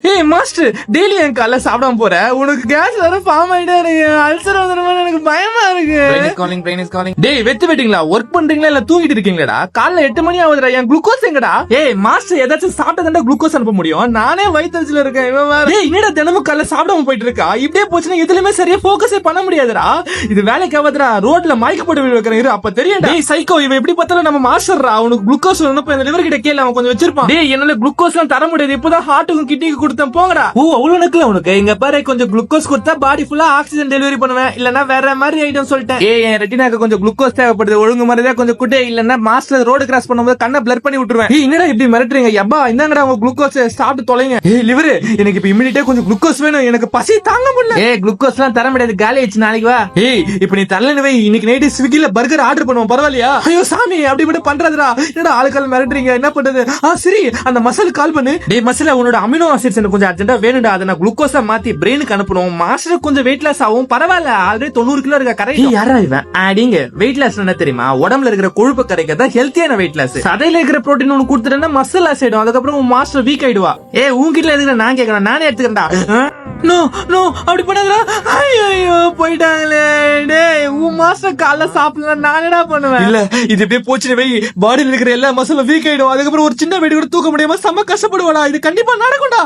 ஏய் master, daily என் காலைல சாப்பிடாம போற, உனக்கு கேஸ் வேற ஃபார்ம் ஆயிட்டே இருக்கு, அல்சர் வந்துருமா, எனக்கு பயமா இருக்கு. டேய் வெத்து வெட்டிங்களா, ஒர்க் பண்றீங்களா இல்ல தூங்கிட்டு இருக்கீங்களா? காலைல 8 மணி ஆகுதுடா, என் குளுக்கோஸ் எங்கடா? ஏய் மாஸ்டர், ஏதாச்சும் சாப்பிட்டா குளுக்கோஸ் அனுப்ப முடியும், நானே வயிற்றுல இருக்கேன். இவன் வேற டேய் என்னடா தினமும் காலைல சாப்பிடாம போயிட்டு இருக்கா? இப்படியே போச்சுன்னா எதுலயுமே சரியா போக்கஸே பண்ண முடியாதுடா. இது வேலைக்கு ஆகாதுடா, ரோட்ல மயக்க போட்டு வைக்கிறேன், அப்ப தெரியும். டேய் சைக்கோ, இவன் எப்படி பார்த்தாலும் நம்ம மாஸ்டர்ரா. அவனுக்கு குளுக்கோஸ் வேணும், இந்த லிவர் கிட்ட கேளு, அவன் கொஞ்சம் வச்சிருப்பான். டேய் என்னால குளுக்கோஸ் எல்லாம் தர முடியாது, இப்பதான் ஹார்ட்டுக்கும் கிட்னிக்கு கொடுத்தேன், போங்கடா. ஓ அவ்வளவு நக்கல உனக்கு. இங்க பாரு, கொஞ்சம் குளுக்கோஸ் கொடுத்தா பாடி ஃபுல்லா ஆக்சிஜன் டெலிவரி பண்ணுவேன், இல்லன்னா வேற மாதிரி ஐட்டம் சொல்லிட்டேன். என் ரெட்டினாக்கு கொஞ்சம் குளுக்கோஸ் தேவைப்படுது, ஒழுங்கு மாதிரிதான் கொஞ்சம் குட்டே, இல்லன்னா மாஸ்டர் ரோடு கிராஸ் பண்ணும்போது கண்ணை பிளர் பண்ணி விட்டுருவேன். என்னடா இப்படி மிரட்டுறீங்க? யப்பா இந்தாங்கடா உங்க குளுக்கோஸ், சாப்பிட்டு தொலைங்க. லிவரு, எனக்கு இப்ப இமிடியேட்டா கொஞ்சம் குளுக்கோஸ் வேணும், எனக்கு பசி தாங்க முடியல. குளுக்கோஸ் எல்லாம் தர முடியாது, காலி ஆயிடுச்சு, நாளைக்கு வா. இப்ப நீ தரலன்னு வை, இன்னைக்கு நைட்டு ஸ்விக்கில பர்கர் ஆர்டர் பண்ணுவோம், பரவாயில்லையா? ஐயோ சாமி, அப்படி மட்டும் பண்றதுடா. என்னடா ஆளுக்கால் மிரட்டுறீங்க, என்ன பண்றது? சரி, அந்த மசால் கால் பண்ணு. டேய் மசாலா, உன்னோட அமினோ ஆசிட்ஸ் எனக்கு கொஞ்சம் அர்ஜென்ட்டா வேணும்டா, அதை நான் குளுக்கோஸா மாத்தி பிரெயினுக்கு அனுப்பணும். மாஸ்டர் கொஞ்சம் வெயிட் லாஸ் ஆகும், பரவாயில்ல, ஆல்ரெடி 90 கிலோ இருக்க. கரெக்ட். யாரா இவன் ஆடிங்க? வெயிட் லாஸ் என்ன தெரியுமா? உடம்புல இருக்கிற கொழுப்பு கரைக்கிறதா ஹெல்த்தியான வெயிட் லாஸ். சதையில இருக்கிற புரோட்டீன் ஒன்னு கொடுத்துட்டா மசில் லாஸ் ஆயிடும், அதுக்கப்புறம் மாஸ்டர் வீக் ஆயிடுவா. உன்கிட்ட எதுக்கு நான் கேட்கறேன், நானே எடுத்துக்கிறேன்டா. நோ நோ, அப்படி பண்ணாதடா. ஐயோ போயிட்டாங்களே. டேய் உன் மாஸ்டர் காலைல சாப்பிடலாம், நான் என்னடா பண்ணுவேன்? இல்ல இது இப்படியே போச்சுன்னு வை, பாடியில் இருக்கிற எல்லா மசிலும் வீக் ஆயிடும், அதுக்கப்புறம் ஒரு சின்ன வெயிட் கூட தூக்க முடியாம செம்ம கஷ்டப்படுவாடா. இது கண்டிப்பா நடக்கும்டா.